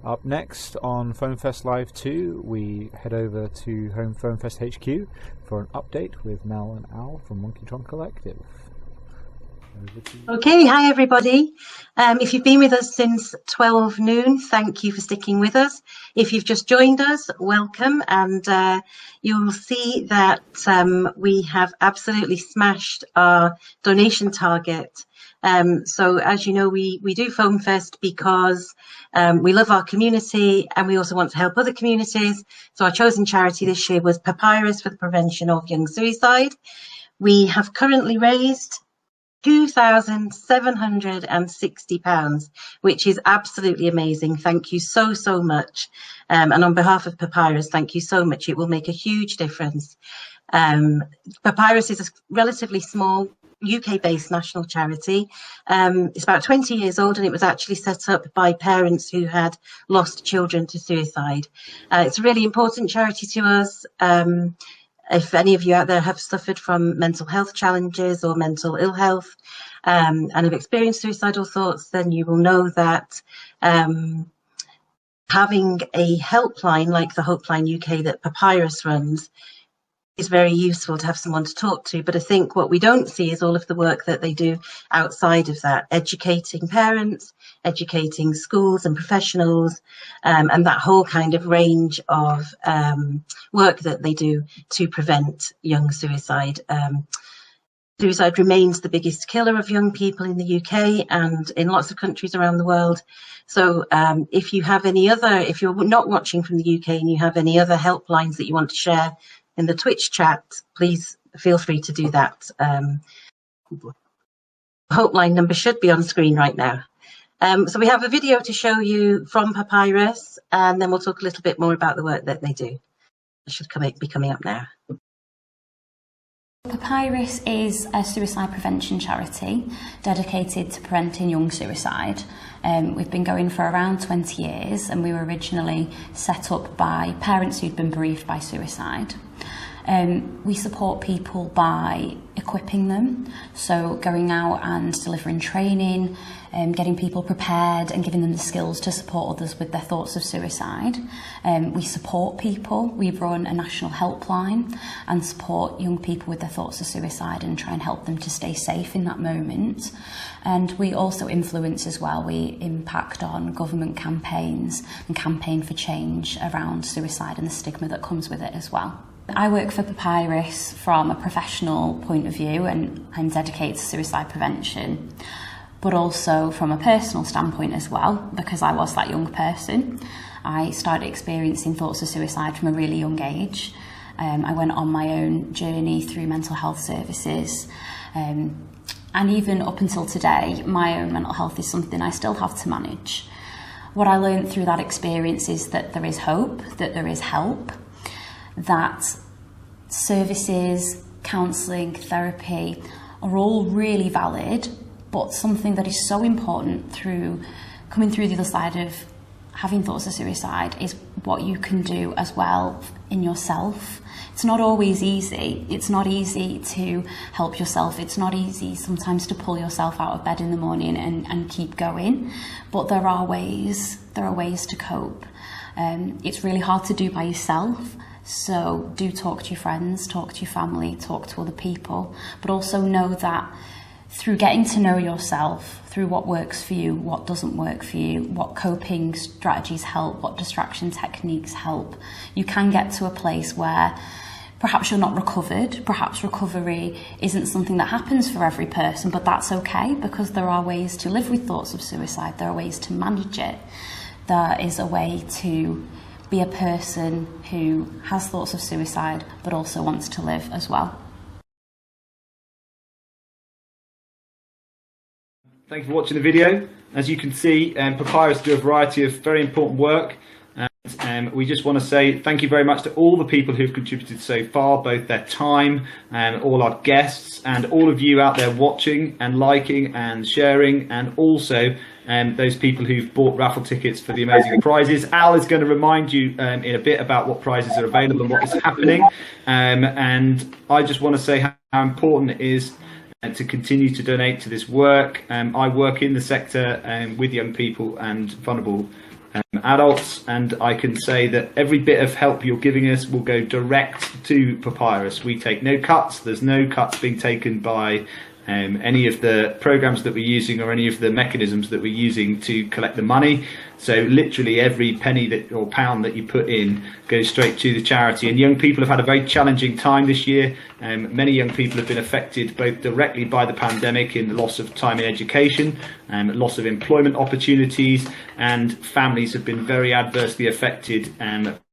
Up next on FoamFest Live 2, we head over to Home FoamFest HQ for an update with Mel and Al from Monkeytron Collective. Okay, hi everybody. If you've been with us since 12 noon, thank you for sticking with us. If you've just joined us, welcome, and you'll see that we have absolutely smashed our donation target. So as you know, we do FoamFest because we love our community and we also want to help other communities. So our chosen charity this year was Papyrus for the prevention of young suicide. We have currently raised £2,760, which is absolutely amazing. Thank you so much. And on behalf of Papyrus, thank you so much. It will make a huge difference. Papyrus is a relatively small UK-based national charity. It's about 20 years old, and it was actually set up by parents who had lost children to suicide. It's a really important charity to us. If any of you out there have suffered from mental health challenges or mental ill health and have experienced suicidal thoughts, then you will know that having a helpline like the Helpline UK that Papyrus runs is very useful to have someone to talk to. But I think what we don't see is all of the work that they do outside of that, educating parents, educating schools and professionals, and that whole kind of range of work that they do to prevent young suicide. Suicide remains the biggest killer of young people in the UK and in lots of countries around the world. So if you have any other, if you're not watching from the UK and you have any other helplines that you want to share in the Twitch chat, please feel free to do that. Helpline number should be on screen right now. So we have a video to show you from Papyrus, and then we'll talk a little bit more about the work that they do. It should be coming up now. Papyrus is a suicide prevention charity dedicated to preventing young suicide. We've been going for around 20 years, and we were originally set up by parents who'd been bereaved by suicide. We support people by equipping them, so going out and delivering training, getting people prepared and giving them the skills to support others with their thoughts of suicide. We support people. We run a national helpline and support young people with their thoughts of suicide and try and help them to stay safe in that moment. And we also influence as well. We impact on government campaigns and campaign for change around suicide and the stigma that comes with it as well. I work for Papyrus from a professional point of view, and I'm dedicated to suicide prevention, but also from a personal standpoint as well, because I was that young person. I started experiencing thoughts of suicide from a really young age. I went on my own journey through mental health services, and even up until today, my own mental health is something I still have to manage. What I learned through that experience is that there is hope, that there is help, that services, counselling, therapy are all really valid, but something that is so important through coming through the other side of having thoughts of suicide is what you can do as well in yourself. It's not always easy. It's not easy to help yourself. It's not easy sometimes to pull yourself out of bed in the morning and keep going, but there are ways to cope. It's really hard to do by yourself. So do talk to your friends, talk to your family, talk to other people, but also know that through getting to know yourself, through what works for you, what doesn't work for you, what coping strategies help, what distraction techniques help, you can get to a place where perhaps you're not recovered, perhaps recovery isn't something that happens for every person, but that's okay, because there are ways to live with thoughts of suicide, there are ways to manage it, there is a way to be a person who has thoughts of suicide but also wants to live as well. Thank you for watching the video. As you can see, Papyrus do a variety of very important work, and we just want to say thank you very much to all the people who've contributed so far, both their time and all our guests and all of you out there watching and liking and sharing, and also those people who've bought raffle tickets for the amazing prizes. Al is going to remind you in a bit about what prizes are available and what is happening, and I just want to say how important it is to continue to donate to this work. I work in the sector with young people and vulnerable adults, and I can say that every bit of help you're giving us will go direct to Papyrus. We take no cuts. There's no cuts being taken by any of the programs that we're using or any of the mechanisms that we're using to collect the money. So literally every penny that or pound that you put in goes straight to the charity. And young people have had a very challenging time this year. Many young people have been affected both directly by the pandemic in the loss of time in education, loss of employment opportunities, and families have been very adversely affected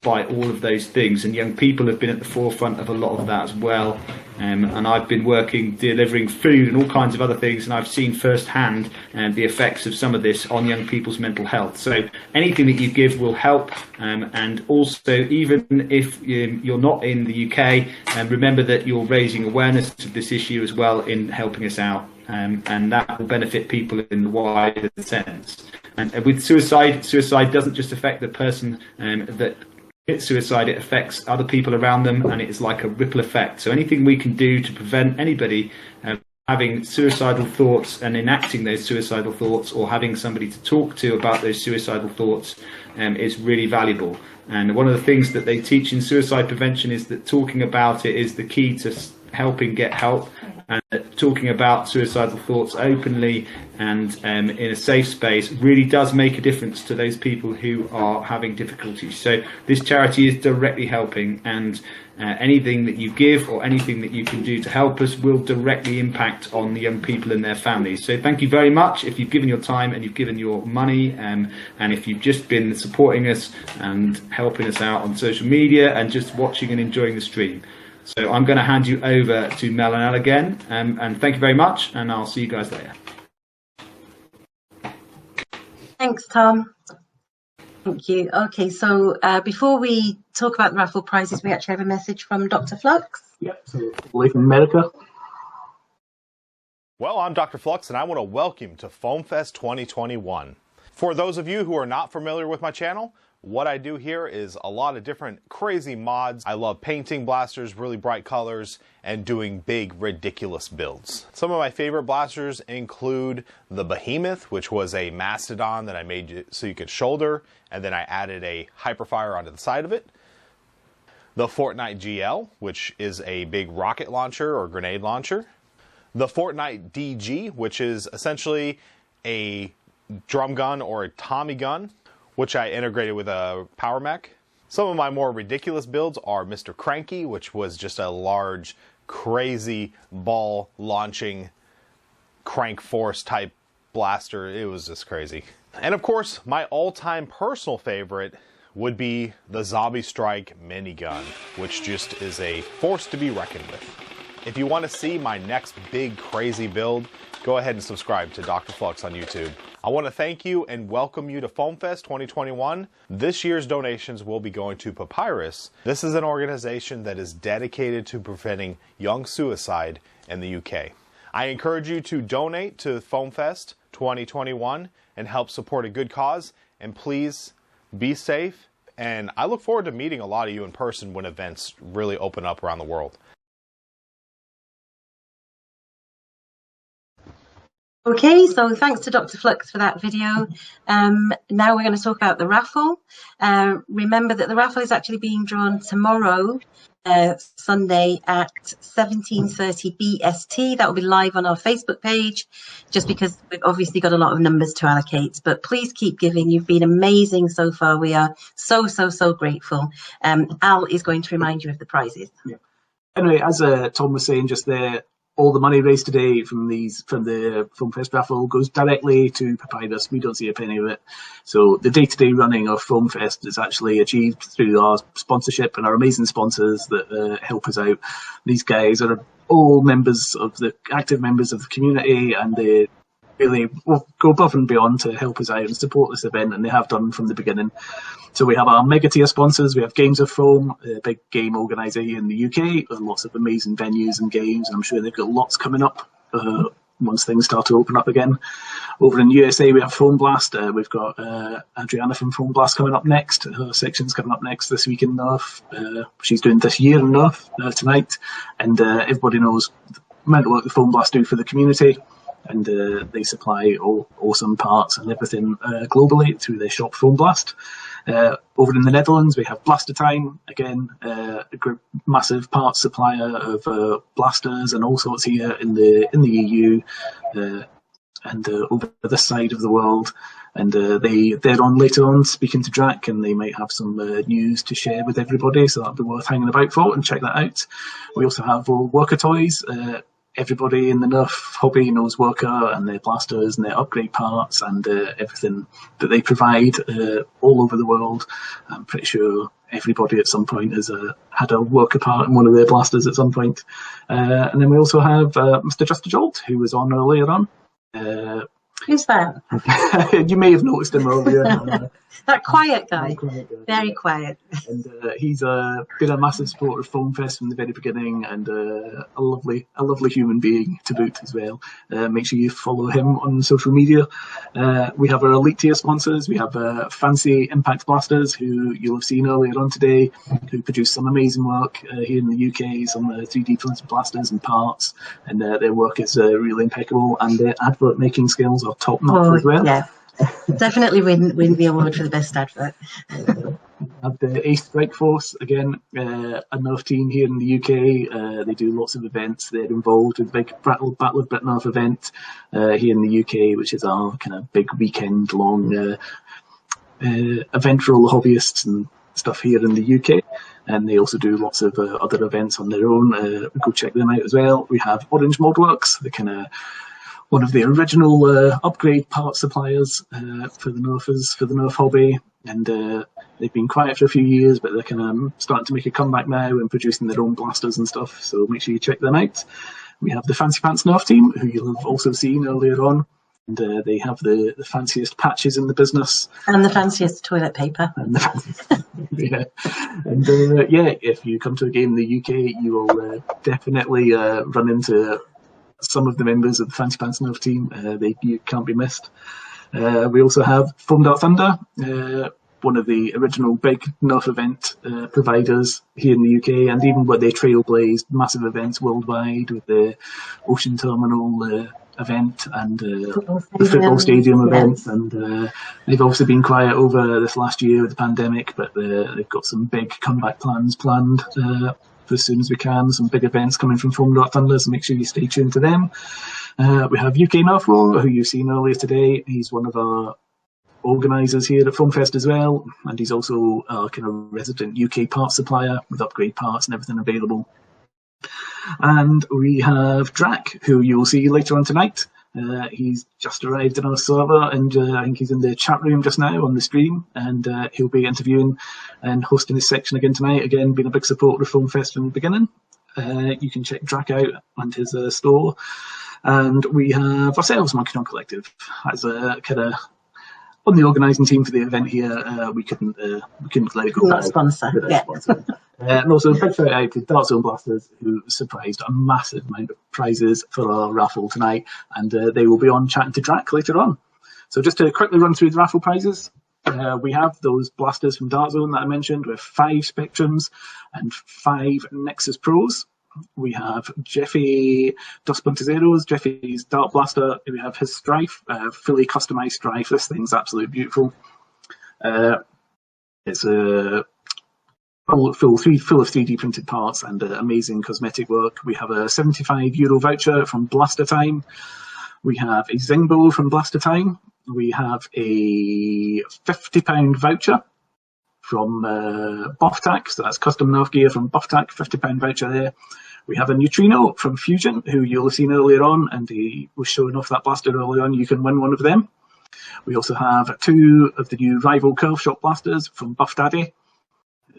by all of those things. And young people have been at the forefront of a lot of that as well. And I've been working delivering food and all kinds of other things, and I've seen firsthand the effects of some of this on young people's mental health. So anything that you give will help, and also even if you're not in the UK, remember that you're raising awareness of this issue as well in helping us out, and that will benefit people in the wider sense. And with suicide doesn't just affect the person that commits suicide, it affects other people around them, and it's like a ripple effect. So anything we can do to prevent anybody having suicidal thoughts and enacting those suicidal thoughts, or having somebody to talk to about those suicidal thoughts, is really valuable. And one of the things that they teach in suicide prevention is that talking about it is the key to helping get help. And talking about suicidal thoughts openly and in a safe space really does make a difference to those people who are having difficulties. So this charity is directly helping, and anything that you give or anything that you can do to help us will directly impact on the young people and their families. So thank you very much if you've given your time and you've given your money, and if you've just been supporting us and helping us out on social media and just watching and enjoying the stream. So I'm going to hand you over to Mel and Elle again, and thank you very much, and I'll see you guys later. Thanks, Tom. Thank you. Okay, so before we talk about the raffle prizes, we actually have a message from Dr. Flux. Yep, so away from America. Well, I'm Dr. Flux, and I want to welcome you to FoamFest 2021. For those of you who are not familiar with my channel, what I do here is a lot of different crazy mods. I love painting blasters, really bright colors, and doing big, ridiculous builds. Some of my favorite blasters include the Behemoth, which was a mastodon that I made so you could shoulder, and then I added a hyperfire onto the side of it. The Fortnite GL, which is a big rocket launcher or grenade launcher. The Fortnite DG, which is essentially a drum gun or a Tommy gun, which I integrated with a power mech. Some of my more ridiculous builds are Mr. Cranky, which was just a large, crazy ball launching crank force type blaster. It was just crazy. And of course, my all-time personal favorite would be the Zombie Strike minigun, which just is a force to be reckoned with. If you want to see my next big crazy build, go ahead and subscribe to Dr. Flux on YouTube. I want to thank you and welcome you to FoamFest 2021. This year's donations will be going to Papyrus. This is an organization that is dedicated to preventing young suicide in the UK. I encourage you to donate to FoamFest 2021 and help support a good cause. And please be safe. And I look forward to meeting a lot of you in person when events really open up around the world. Okay, so thanks to Dr. Flux for that video. Now we're going to talk about the raffle. Remember that the raffle is actually being drawn tomorrow, Sunday at 17:30 BST. That will be live on our Facebook page, just because we've obviously got a lot of numbers to allocate. But please keep giving. You've been amazing so far. We are so grateful. Al is going to remind you of the prizes. Yeah. Anyway, as Tom was saying just there, all the money raised today from the FoamFest raffle goes directly to Papyrus. We don't see a penny of it. So the day-to-day running of FoamFest is actually achieved through our sponsorship and our amazing sponsors that help us out. These guys are all active members of the community, and they really will go above and beyond to help us out and support this event, and they have done from the beginning. So we have our mega tier sponsors. We have Games of Foam, a big game organiser here in the UK, with lots of amazing venues and games, and I'm sure they've got lots coming up once things start to open up again. Over in USA, we have Foam Blast. We've got Adriana from Foam Blast coming up next. Her section's coming up next this week in North. She's doing this year in North tonight, and everybody knows the amount of work the Foam Blast do for the community. and they supply all awesome parts and everything globally through their shop Foam Blast. Over in the Netherlands, we have Blaster Time, again, a massive parts supplier of blasters and all sorts here in the EU, and over this side of the world. And they're on later on speaking to Drac, and they might have some news to share with everybody, so that'll be worth hanging about for, and check that out. We also have Worker Toys. Everybody in the Nerf hobby knows Worker and their blasters and their upgrade parts and everything that they provide all over the world. I'm pretty sure everybody at some point has had a Worker part in one of their blasters at some point. And then we also have Mr. Justajolt, who was on earlier on. Who's that? You may have noticed him earlier. That quiet guy. Very quiet. And he's been a massive supporter of Foam Fest from the very beginning, and a lovely human being to boot as well. Make sure you follow him on social media. We have our elite tier sponsors. We have Fancy Impact Blasters, who you'll have seen earlier on today, who produce some amazing work here in the UK, some 3D printed blasters and parts, and their work is really impeccable, and their advert making skills are top notch as well. Yeah. Definitely win the award for the best advert. Have the Ace Strike Force, again, a Nerf team here in the UK. They do lots of events. They're involved with the big Battle of Britain Nerf event here in the UK, which is our kind of big weekend long event for all the hobbyists and stuff here in the UK. And they also do lots of other events on their own. Go check them out as well. We have Orange Moldworks, the kind of one of the original upgrade part suppliers for the Nerfers, for the Nerf hobby, and they've been quiet for a few years, but they're kind of starting to make a comeback now and producing their own blasters and stuff, so make sure you check them out. We have the Fancy Pants Nerf team, who you'll have also seen earlier on, and they have the fanciest patches in the business. And the fanciest toilet paper. And yeah. And if you come to a game in the UK, you will definitely run into some of the members of the Fancy Pants Nerf team. You can't be missed. We also have Foam Dart Thunder, one of the original big Nerf event providers here in the UK, and even where they trailblazed massive events worldwide with the Ocean Terminal event and the football stadium event. And they've obviously been quiet over this last year with the pandemic, but they've got some big comeback plans planned as soon as we can. Some big events coming from Foam Dart Thunder, so make sure you stay tuned to them. We have UK Nerf Roll, who you've seen earlier today. He's one of our organisers here at Foam Fest as well, and he's also our kind of resident UK parts supplier with upgrade parts and everything available. And we have Drac, who you'll see later on tonight. He's just arrived in our server, and I think he's in the chat room just now on the stream, and he'll be interviewing and hosting his section again tonight, again being a big supporter of Foam Fest from the beginning. You can check Drac out and his store. And we have ourselves, Monkey John Collective, as a kind of on the organising team for the event here. We couldn't let it go. Not a sponsor, yeah. And also a big shout out to Dark Zone Blasters, who surprised a massive amount of prizes for our raffle tonight, and they will be on chatting to Drac later on. So just to quickly run through the raffle prizes, we have those blasters from Dark Zone that I mentioned, with 5 Spectrums and 5 Nexus Pros. We have Jeffy Dos Puntezeros, Jeffy's Dart Blaster. We have his Strife, fully customised Strife. This thing's absolutely beautiful. It's a full of 3D printed parts and amazing cosmetic work. We have a €75 voucher from Blaster Time. We have a Zingbo from Blaster Time. We have a £50 voucher from BuffTac, so that's custom Nerf gear from BuffTac, £50 voucher there. We have a Neutrino from Fusion, who you'll have seen earlier on, and he was showing off that blaster earlier on. You can win one of them. We also have 2 of the new Rival Curve Shot blasters from Buff Daddy,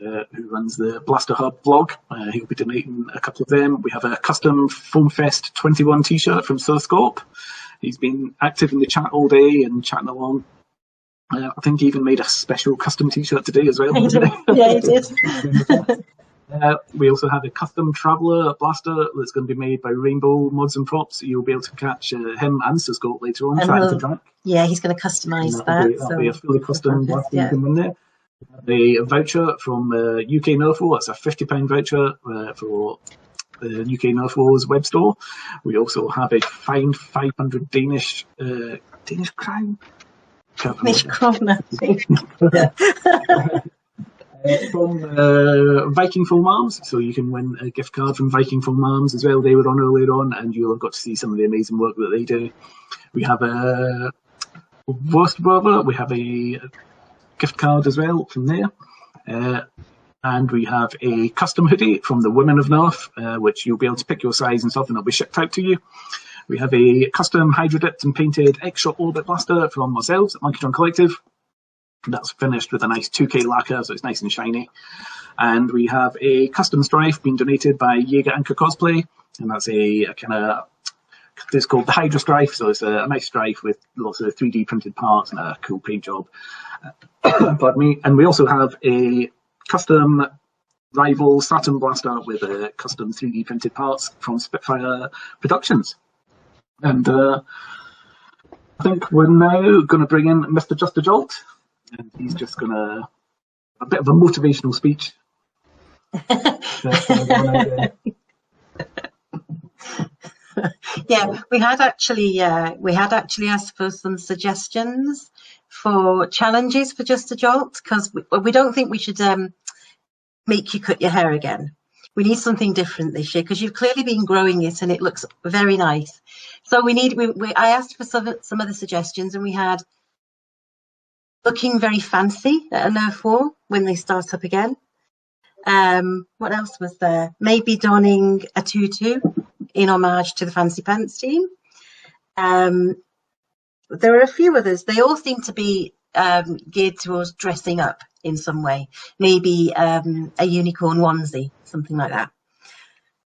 who runs the Blaster Hub blog. He'll be donating a couple of them. We have a custom Foam Fest 21 t-shirt from Surscorp. He's been active in the chat all day and chatting along. I think he even made a special custom t-shirt today as well. Yeah, he did. We also have a custom Traveller blaster that's going to be made by Rainbow Mods and Props. You'll be able to catch him and Surscorp later on, trying to Drac. Yeah, he's going to customise that. That'll be a fully custom blaster you can win there. A voucher from UK Nerfo, that's a £50 voucher for the UK North Wales web store. We also have a fined 500 Danish crown. Danish kroner. From Viking Foam Arms, so you can win a gift card from Viking Foam Arms as well. They were on earlier on, and you'll have got to see some of the amazing work that they do. We have a we have a gift card as well from there, and we have a custom hoodie from the Women of North, which you'll be able to pick your size and stuff, and it'll be shipped out to you. We have a custom hydro-dipped and painted X-Shot Orbit Blaster from ourselves at Monkey Trunk Collective. That's finished with a nice 2K lacquer, so it's nice and shiny. And we have a custom strife being donated by Jaeger Anchor Cosplay, and that's a kind of, it's called the Hydra Strife, so it's a nice strife with lots of 3D printed parts and a cool paint job. Pardon me. And we also have a custom rival Saturn Blaster with a custom 3D printed parts from Spitfire Productions. And I think we're now going to bring in Mr. Justajolt. And he's just going to, a bit of a motivational speech. Yeah, we had actually asked for some suggestions for challenges for Justajolt, because we don't think we should make you cut your hair again. We need something different this year, because you've clearly been growing it and it looks very nice. So I asked for some of the suggestions, and we had looking very fancy at a Nerf war when they start up again. What else was there? Maybe donning a tutu in homage to the Fancy Pants team. There are a few others. They all seem to be geared towards dressing up in some way. Maybe a unicorn onesie, something like that.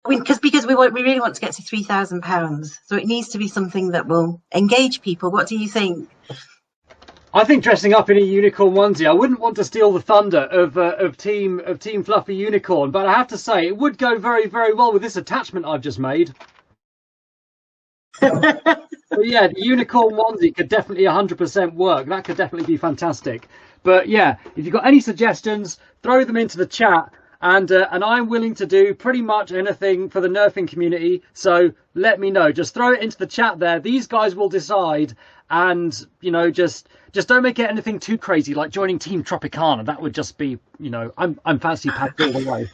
I mean, because we really want to get to £3,000, so it needs to be something that will engage people. What do you think? I think dressing up in a unicorn onesie, I wouldn't want to steal the thunder of Team Fluffy Unicorn, but I have to say it would go very, very well with this attachment I've just made. So yeah, the unicorn onesie could definitely 100% work. That could definitely be fantastic. But yeah, if you've got any suggestions, throw them into the chat. And I'm willing to do pretty much anything for the nerfing community. So let me know. Just throw it into the chat there. These guys will decide. And, you know, just don't make it anything too crazy, like joining Team Tropicana. That would just be, you know, I'm fancy packed all the way.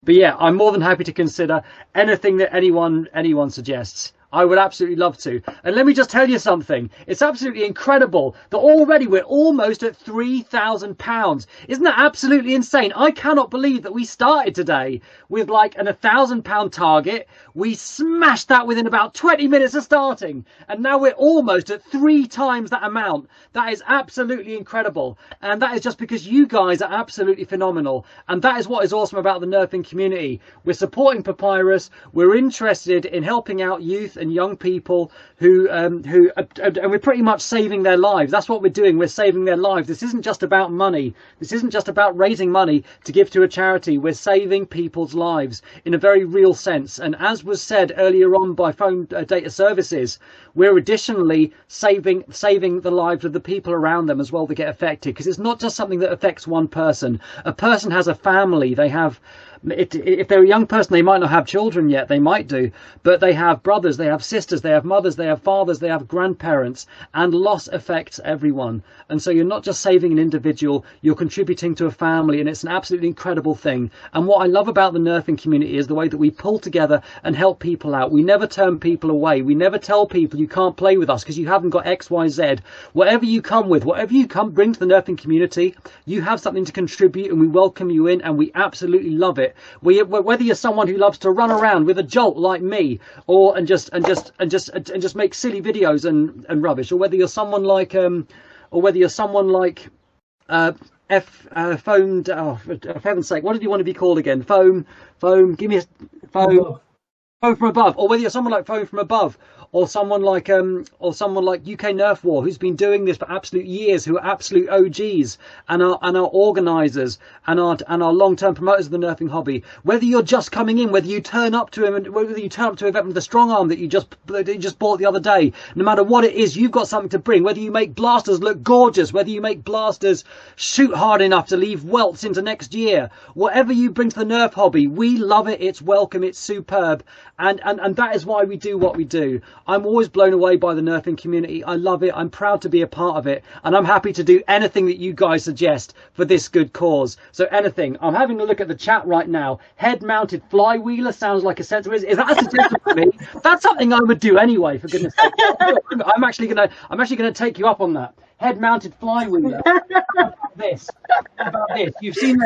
But yeah, I'm more than happy to consider anything that anyone suggests. I would absolutely love to. And let me just tell you something. It's absolutely incredible that already we're almost at £3,000. Isn't that absolutely insane? I cannot believe that we started today with like an £1,000 target. We smashed that within about 20 minutes of starting. And now we're almost at 3 times that amount. That is absolutely incredible. And that is just because you guys are absolutely phenomenal. And that is what is awesome about the nerfing community. We're supporting Papyrus. We're interested in helping out youth and young people who and we're pretty much saving their lives. That's what we're doing. We're saving their lives. This isn't just about money. This isn't just about raising money to give to a charity. We're saving people's lives in a very real sense. And as was said earlier on by Phone Data Services, we're additionally saving the lives of the people around them as well that get affected, because it's not just something that affects one person. A person has a family. They have, if they're a young person, they might not have children yet. They might do, but they have brothers, they have sisters, they have mothers, they have fathers, they have grandparents, and loss affects everyone. And so you're not just saving an individual, you're contributing to a family, and it's an absolutely incredible thing. And what I love about the nerfing community is the way that we pull together and help people out. We never turn people away. We never tell people you can't play with us because you haven't got X, Y, Z. Whatever you come with, whatever you bring to the nerfing community, you have something to contribute, and we welcome you in, and we absolutely love it. Whether you're someone who loves to run around with a jolt like me, or and just make silly videos and rubbish, or whether you're someone like Phone. Oh, for heaven's sake, what did you want to be called again? Phone. Give me a Phone. Phone from Above, or whether you're someone like Phone from Above, or someone like UK Nerf War, who's been doing this for absolute years, who are absolute OGs and are organisers and are long-term promoters of the nerfing hobby. Whether you're just coming in, whether you turn up to an event with the strong arm that you just bought the other day, no matter what it is, you've got something to bring. Whether you make blasters look gorgeous, whether you make blasters shoot hard enough to leave welts into next year, whatever you bring to the Nerf hobby, we love it. It's welcome. It's superb, and that is why we do what we do. I'm always blown away by the nerfing community. I love it. I'm proud to be a part of it, and I'm happy to do anything that you guys suggest for this good cause. So anything. I'm having a look at the chat right now. Head-mounted flywheeler sounds like a sensible. Is that a suggestion for me? That's something I would do anyway. For goodness' sake, I'm actually gonna take you up on that. Head-mounted flywheeler. About this. You've seen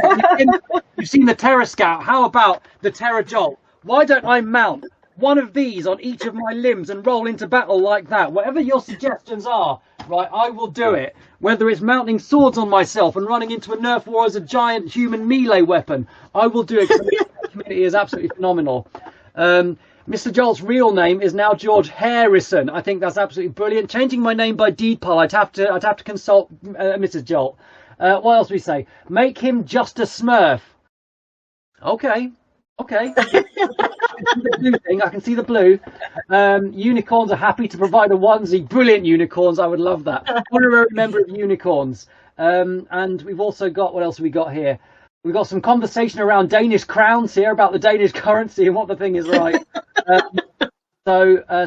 the Terror Scout. How about the Terror Jolt? Why don't I mount one of these on each of my limbs and roll into battle like that? Whatever your suggestions are, right, I will do it. Whether it's mounting swords on myself and running into a Nerf war as a giant human melee weapon, I will do it. The community is absolutely phenomenal. Mr. Jolt's real name is now George Harrison. I think that's absolutely brilliant. Changing my name by deed poll, I'd have to consult Mrs. Jolt. What else do we say? Make him just a Smurf. Okay. I can see the blue thing. I can see the blue. Unicorns are happy to provide a onesie. Brilliant unicorns. I would love that. Honorary member of unicorns. And we've also got, what else have we got here? We've got some conversation around Danish crowns here, about the Danish currency and what the thing is like.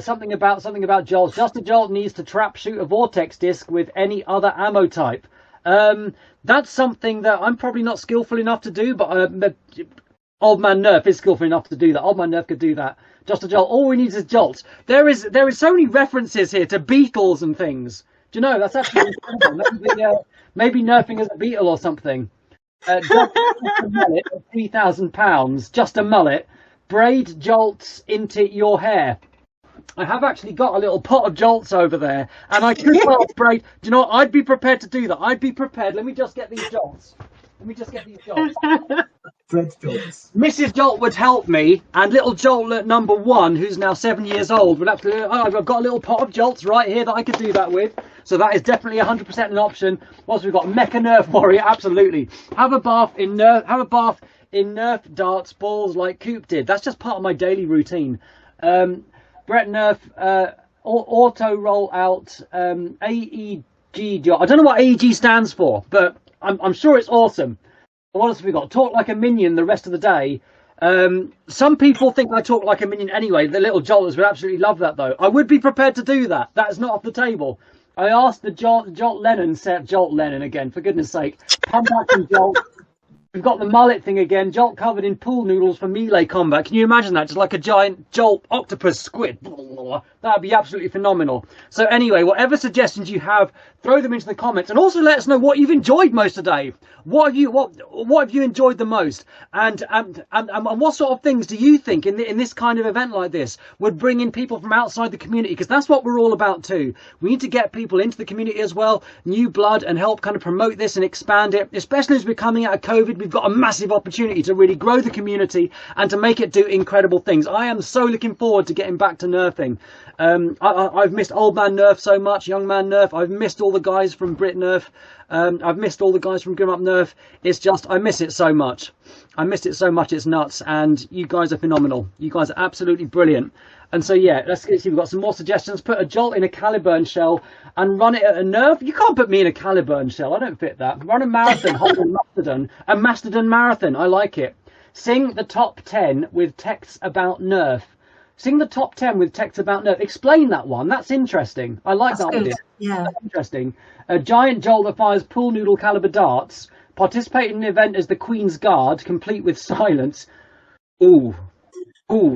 Something about Jolt. Justajolt needs to trap shoot a vortex disc with any other ammo type. That's something that I'm probably not skillful enough to do, but Old Man Nerf is skillful enough to do that. Old Man Nerf could do that. Justajolt, all we need is Jolts. There is so many references here to beetles and things. Do you know, that's actually maybe nerfing as a beetle or something. Just a mullet of £3,000. Just a mullet. Braid Jolts into your hair. I have actually got a little pot of Jolts over there, and I could well braid. Do you know what? I'd be prepared to do that. I'd be prepared. Let me just get these Jolts. Fred Jolts. Mrs. Jolt would help me, and little Jolt number 1, who's now 7 years old, would absolutely. Oh, I've got a little pot of Jolts right here that I could do that with. So that is definitely 100% an option. Once we've got Mecha Nerf Warrior, absolutely. Have a bath in Nerf darts balls like Coop did. That's just part of my daily routine. Brett Nerf auto roll out AEG job. I don't know what AEG stands for, but I'm sure it's awesome. What else have we got? Talk like a minion the rest of the day. Some people think I talk like a minion anyway. The little Jolters would absolutely love that, though. I would be prepared to do that. That is not off the table. I asked the Jolt Lennon again, for goodness sake. Come back from Jolt. We've got the mullet thing again. Jolt covered in pool noodles for melee combat. Can you imagine that? Just like a giant Jolt octopus squid. That would be absolutely phenomenal. So anyway, whatever suggestions you have, throw them into the comments, and also let us know what you've enjoyed most today. What have you enjoyed the most? And what sort of things do you think in this kind of event like this would bring in people from outside the community? Because that's what we're all about too. We need to get people into the community as well, new blood, and help kind of promote this and expand it. Especially as we're coming out of COVID, we've got a massive opportunity to really grow the community and to make it do incredible things. I am so looking forward to getting back to nerfing. I've missed Old Man Nerf so much, Young Man Nerf. I've missed all the guys from Brit Nerf. I've missed all the guys from Grim Up Nerf. It's just, I miss it so much. I missed it so much, it's nuts. And you guys are phenomenal. You guys are absolutely brilliant. And so, yeah, let's see. We've got some more suggestions. Put a Jolt in a Caliburn shell and run it at a Nerf. You can't put me in a Caliburn shell. I don't fit that. Run a marathon, hold a Mastodon marathon. I like it. Sing the top 10 with texts about Nerf. Sing the top 10 with text about Nerf. Explain that one. That's interesting. I like that idea. Yeah. That's interesting. A giant Jolt that fires pool noodle caliber darts. Participate in an event as the Queen's Guard, complete with silence. Ooh,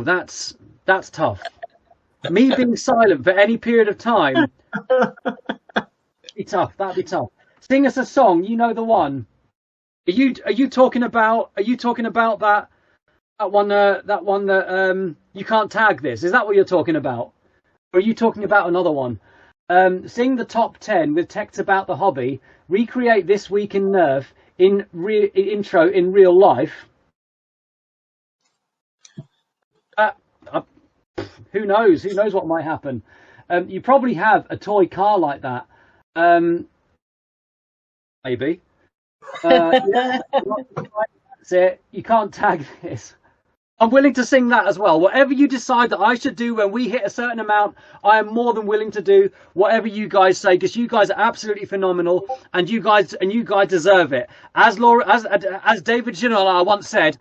that's tough. Me being silent for any period of time. That'd be tough. That'd be tough. Sing us a song. You know the one. Are you talking about that one that you can't tag this? Is that what you're talking about? Or are you talking about another one? Sing the top 10 with text about the hobby. Recreate this week in Nerf intro in real life. Who knows? Who knows what might happen? You probably have a toy car like that. Maybe. Yeah, that's it. You can't tag this. I'm willing to sing that as well. Whatever you decide that I should do when we hit a certain amount, I am more than willing to do whatever you guys say, because you guys are absolutely phenomenal, and you guys deserve it. As David Ginola once said,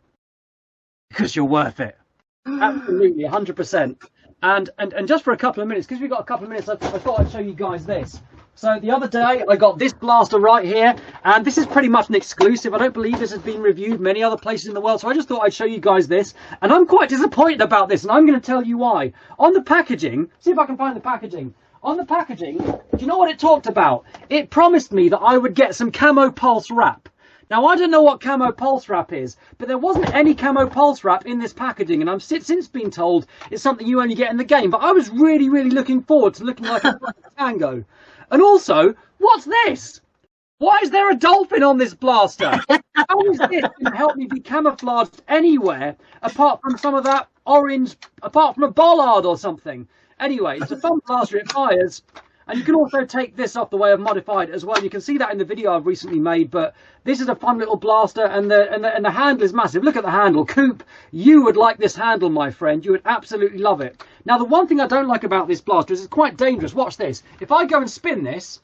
because you're worth it. Absolutely, 100%. And just for a couple of minutes, because we've got a couple of minutes, I thought I'd show you guys this. So the other day, I got this blaster right here, and this is pretty much an exclusive. I don't believe this has been reviewed many other places in the world, so I just thought I'd show you guys this. And I'm quite disappointed about this, and I'm going to tell you why. On the packaging, see if I can find the packaging. On the packaging, do you know what it talked about? It promised me that I would get some camo pulse wrap. Now, I don't know what camo pulse wrap is, but there wasn't any camo pulse wrap in this packaging, and I've since been told it's something you only get in the game. But I was really, really looking forward to looking like a tango. And also, what's this? Why is there a dolphin on this blaster? How is this going to help me be camouflaged anywhere apart from some of that orange, apart from a bollard or something? Anyway, it's a fun blaster, it fires. And you can also take this off the way of modified as well. You can see that in the video I've recently made, but this is a fun little blaster, and the handle is massive. Look at the handle. Coop, you would like this handle, my friend. You would absolutely love it. Now, the one thing I don't like about this blaster is it's quite dangerous. Watch this. If I go and spin this,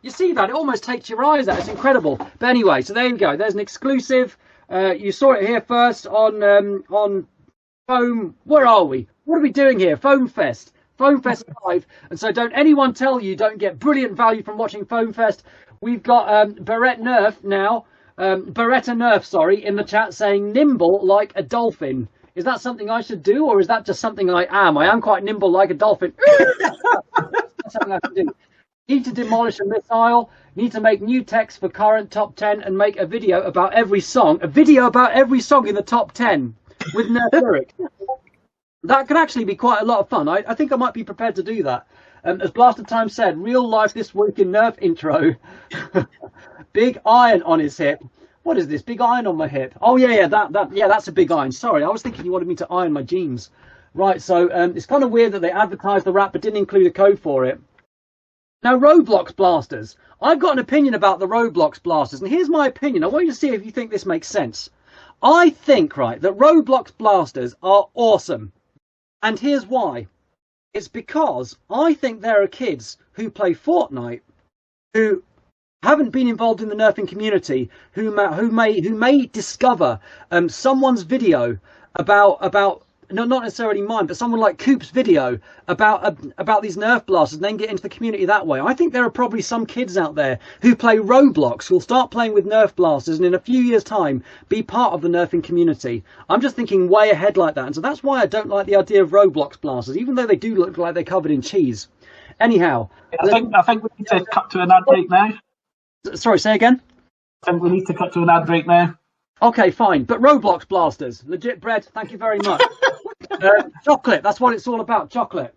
you see that? It almost takes your eyes out. It's incredible. But anyway, so there you go. There's an exclusive. You saw it here first on Foam. Where are we? What are we doing here? Foam Fest. Foam Fest Live, and so don't anyone tell you don't get brilliant value from watching Foam Fest. We've got Beretta Nerf, sorry, in the chat saying nimble like a dolphin. Is that something I should do, or is that just something I am? I am quite nimble like a dolphin. That's something I can do. Need to demolish a missile. Need to make new text for current top 10 and make a video about every song. A video about every song in the top 10 with Nerf lyrics. That could actually be quite a lot of fun. I think I might be prepared to do that. As Blaster Time said, real life this week in Nerf intro. Big iron on his hip. What is this? Big iron on my hip. Oh yeah, that's a big iron. Sorry, I was thinking you wanted me to iron my jeans. Right, so it's kind of weird that they advertised the wrap but didn't include a code for it. Now, Roblox blasters. I've got an opinion about the Roblox blasters, and here's my opinion. I want you to see if you think this makes sense. I think, right, that Roblox blasters are awesome. And here's why. It's because I think there are kids who play Fortnite who haven't been involved in the nerfing community who may discover someone's video about not necessarily mine, but someone like Coop's video about these Nerf blasters and then get into the community that way. I think there are probably some kids out there who play Roblox who'll start playing with Nerf blasters and in a few years' time be part of the nerfing community. I'm just thinking way ahead like that, and so that's why I don't like the idea of Roblox blasters, even though they do look like they're covered in cheese. Anyhow, I think we need to cut to an ad break now. Sorry, say again? I think we need to cut to an ad break now. Okay, fine. But Roblox blasters, legit bread, thank you very much. Chocolate, that's what it's all about, chocolate.